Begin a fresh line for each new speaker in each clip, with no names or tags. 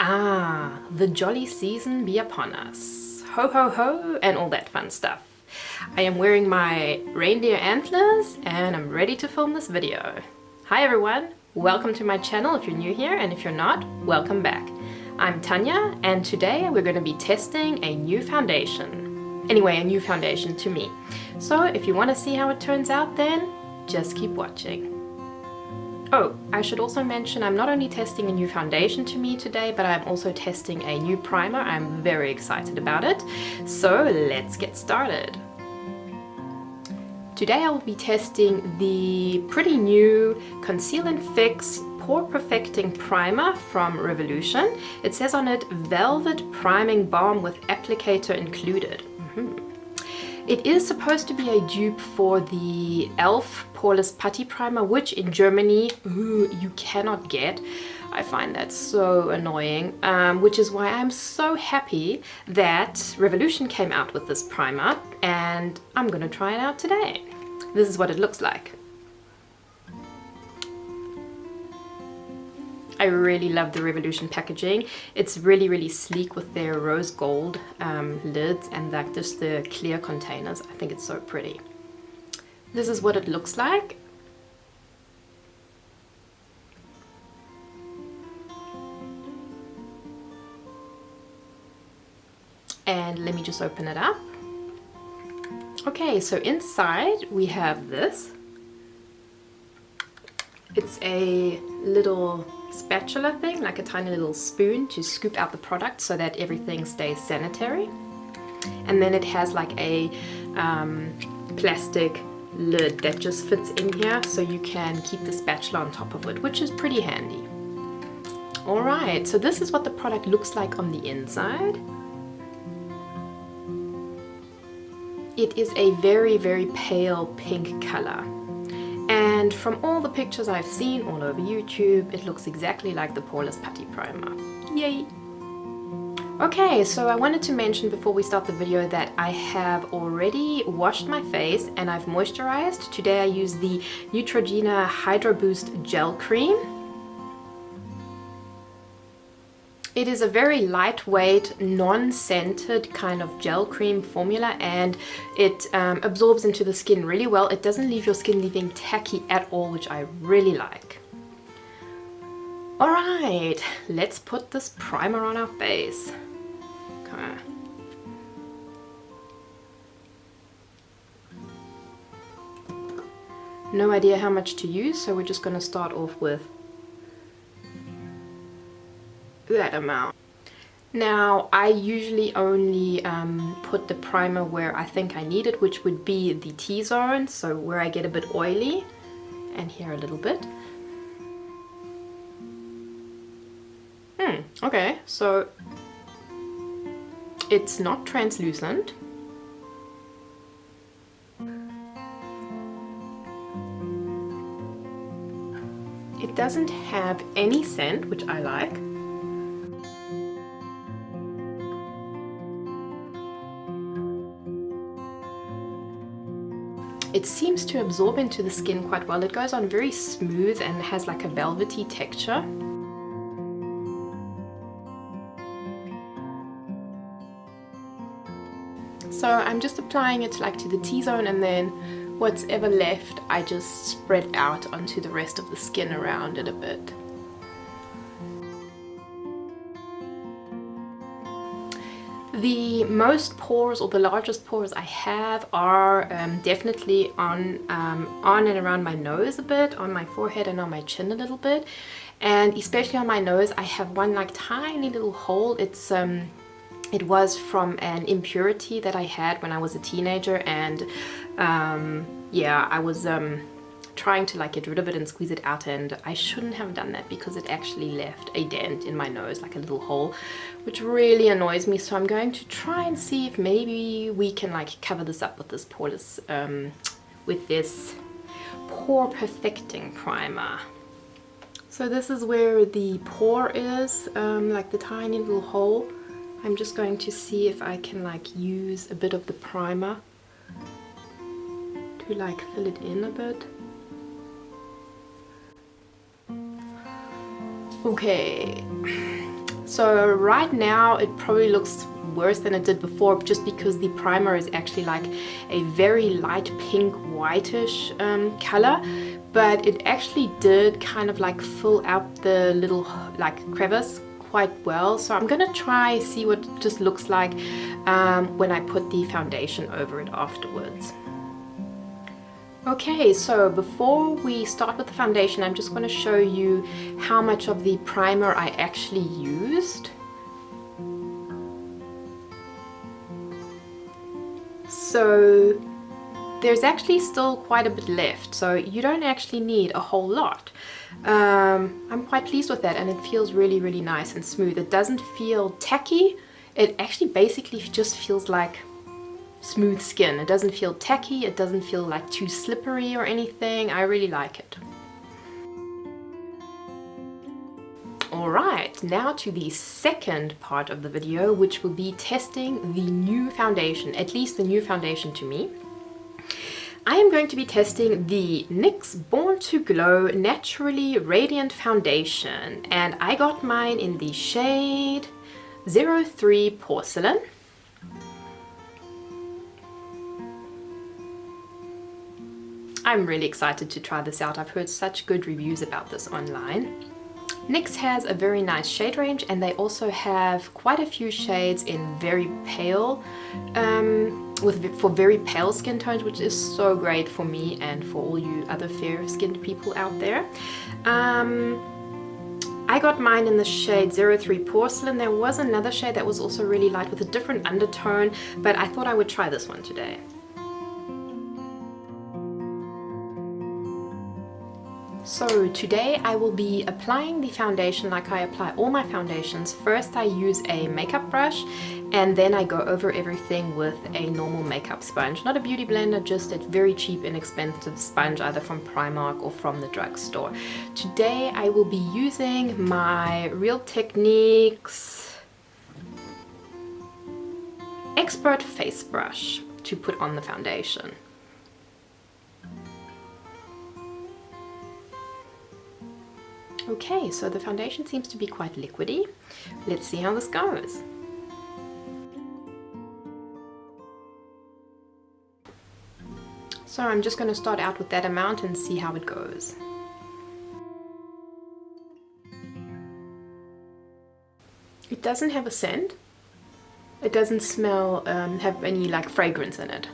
Ah, the jolly season be upon us. Ho ho ho and all that fun stuff. I am wearing my reindeer antlers and I'm ready to film this video. Hi everyone, welcome to my channel if you're new here, and if you're not, welcome back. I'm Tanya and today we're going to be testing a new foundation. Anyway, a new foundation to me. So if you want to see how it turns out, then just keep watching. Oh, I should also mention I'm not only testing a new foundation to me today, but I'm also testing a new primer. I'm very excited about it. So let's get started. Today I will be testing the pretty new Conceal and Fix Pore Perfecting Primer from Revolution. It says on it, Velvet Priming Balm with Applicator Included. It is supposed to be a dupe for the e.l.f. Poreless Putty Primer, which in Germany you cannot get. I find that so annoying, which is why I'm so happy that Revolution came out with this primer, and I'm gonna try it out today. This is what it looks like. I really love the Revolution packaging. It's really sleek with their rose gold lids and like just the clear containers. I think it's so pretty. This is what it looks like. And let me just open it up. Okay, so inside we have this. It's a little spatula thing, like a tiny little spoon to scoop out the product so that everything stays sanitary. And then it has like a plastic lid that just fits in here so you can keep the spatula on top of it, which is pretty handy. Alright, so this is what the product looks like on the inside. It is a very pale pink color. And from all the pictures I've seen all over YouTube, it looks exactly like the Poreless Putty Primer. Yay! Okay, so I wanted to mention before we start the video that I have already washed my face and I've moisturized. Today I use the Neutrogena Hydro Boost Gel Cream. It is a very lightweight, non-scented kind of gel cream formula, and it absorbs into the skin really well. It doesn't leave your skin leaving tacky at all, which I really like. Alright, let's put this primer on our face. Okay. No idea how much to use, so we're just going to start off with that amount. Now I usually only put the primer where I think I need it, which would be the T-zone, so where I get a bit oily, and here a little bit. Okay, so it's not translucent. It doesn't have any scent, which I like. It seems to absorb into the skin quite well. It goes on very smooth and has like a velvety texture. So I'm just applying it like to the T-zone, and then what's ever left I just spread out onto the rest of the skin around it a bit. The most pores, or the largest pores I have, are definitely on and around my nose a bit, on my forehead and on my chin a little bit, and especially on my nose I have one like tiny little hole. It was from an impurity that I had when I was a teenager, and yeah, I was trying to like get rid of it and squeeze it out, and I shouldn't have done that because it actually left a dent in my nose, like a little hole, which really annoys me. So I'm going to try and see if maybe we can like cover this up with this poreless with this Pore Perfecting Primer. So this is where the pore is, like the tiny little hole. I'm just going to see if I can like use a bit of the primer to like fill it in a bit. Okay, So right now it probably looks worse than it did before, just because the primer is actually like a very light pink whitish color, but it actually did kind of like fill out the little like crevice quite well. So I'm gonna try see what it just looks like when I put the foundation over it afterwards. Okay, so before we start with the foundation, I'm just going to show you how much of the primer I actually used. So there's actually still quite a bit left, so you don't actually need a whole lot. I'm quite pleased with that, and it feels really, really nice and smooth. It doesn't feel tacky. It actually basically just feels like smooth skin. It doesn't feel tacky, it doesn't feel like too slippery or anything. I really like it. Alright, now to the second part of the video, which will be testing the new foundation, at least the new foundation to me. I am going to be testing the NYX Born to Glow Naturally Radiant Foundation, and I got mine in the shade 03 Porcelain. I'm really excited to try this out. I've heard such good reviews about this online. NYX has a very nice shade range, and they also have quite a few shades in very pale, for very pale skin tones, which is so great for me and for all you other fair-skinned people out there. I got mine in the shade 03 Porcelain. There was another shade that was also really light with a different undertone, but I thought I would try this one today. So today I will be applying the foundation like I apply all my foundations. First I use a makeup brush, and then I go over everything with a normal makeup sponge. Not a beauty blender, just a very cheap, inexpensive sponge, either from Primark or from the drugstore. Today I will be using my Real Techniques Expert Face Brush to put on the foundation. Okay, so the foundation seems to be quite liquidy. Let's see how this goes. So I'm just going to start out with that amount and see how it goes. It doesn't have a scent. It doesn't smell, have any like fragrance in it.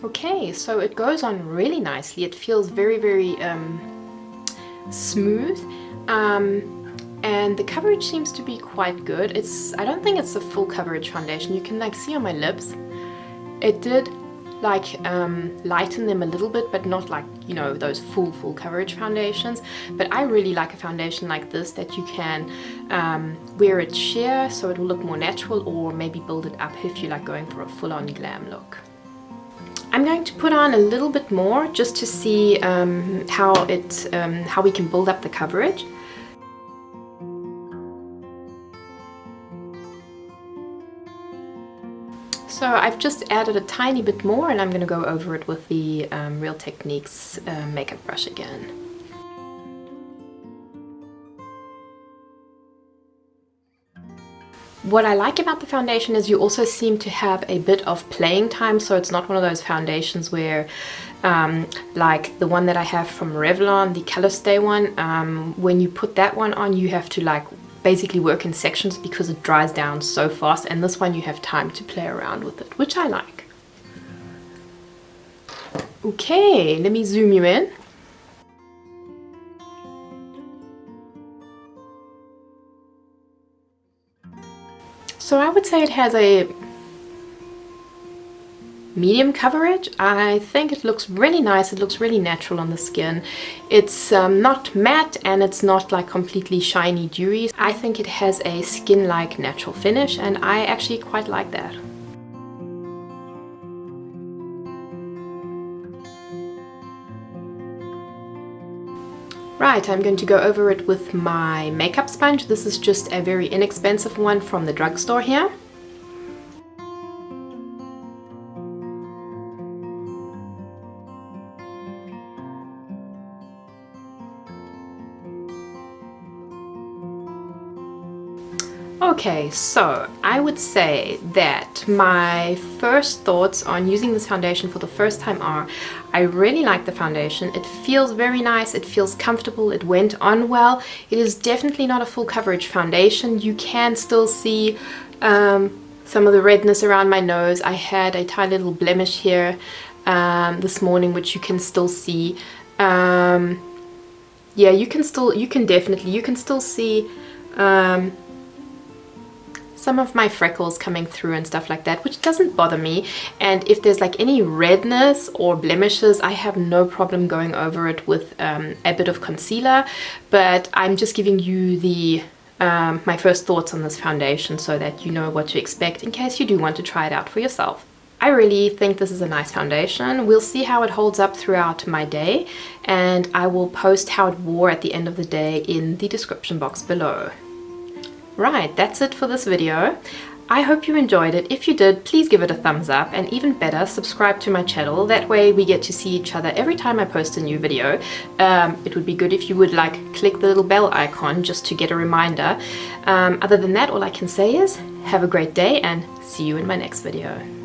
Okay, so it goes on really nicely. It feels very, very smooth, and the coverage seems to be quite good. I don't think it's a full coverage foundation. You can like see on my lips, it did like lighten them a little bit, but not like, you know, those full coverage foundations. But I really like a foundation like this that you can wear it sheer, so it will look more natural, or maybe build it up if you like going for a full-on glam look. I'm going to put on a little bit more just to see how we can build up the coverage. So I've just added a tiny bit more, and I'm going to go over it with the Real Techniques makeup brush again. What I like about the foundation is you also seem to have a bit of playing time, so it's not one of those foundations where, like the one that I have from Revlon, the Color Stay one, when you put that one on, you have to like basically work in sections because it dries down so fast, and this one you have time to play around with it, which I like. Okay, let me zoom you in. So I would say it has a medium coverage. I think it looks really nice. It looks really natural on the skin. It's not matte, and it's not like completely shiny dewy. I think it has a skin-like natural finish, and I actually quite like that. Right, I'm going to go over it with my makeup sponge. This is just a very inexpensive one from the drugstore here. Okay, so I would say that my first thoughts on using this foundation for the first time are, I really like the foundation. It feels very nice, it feels comfortable, it went on well. It is definitely not a full coverage foundation. You can still see some of the redness around my nose. I had a tiny little blemish here this morning, which you can still see. Yeah, you can still see some of my freckles coming through and stuff like that, which doesn't bother me. And if there's like any redness or blemishes, I have no problem going over it with a bit of concealer. But I'm just giving you the my first thoughts on this foundation so that you know what to expect in case you do want to try it out for yourself. I really think this is a nice foundation. We'll see how it holds up throughout my day, and I will post how it wore at the end of the day in the description box below. Right, that's it for this video. I hope you enjoyed it. If you did, please give it a thumbs up, and even better, subscribe to my channel. That way we get to see each other every time I post a new video. It would be good if you would like click the little bell icon just to get a reminder. Other than that, all I can say is have a great day and see you in my next video.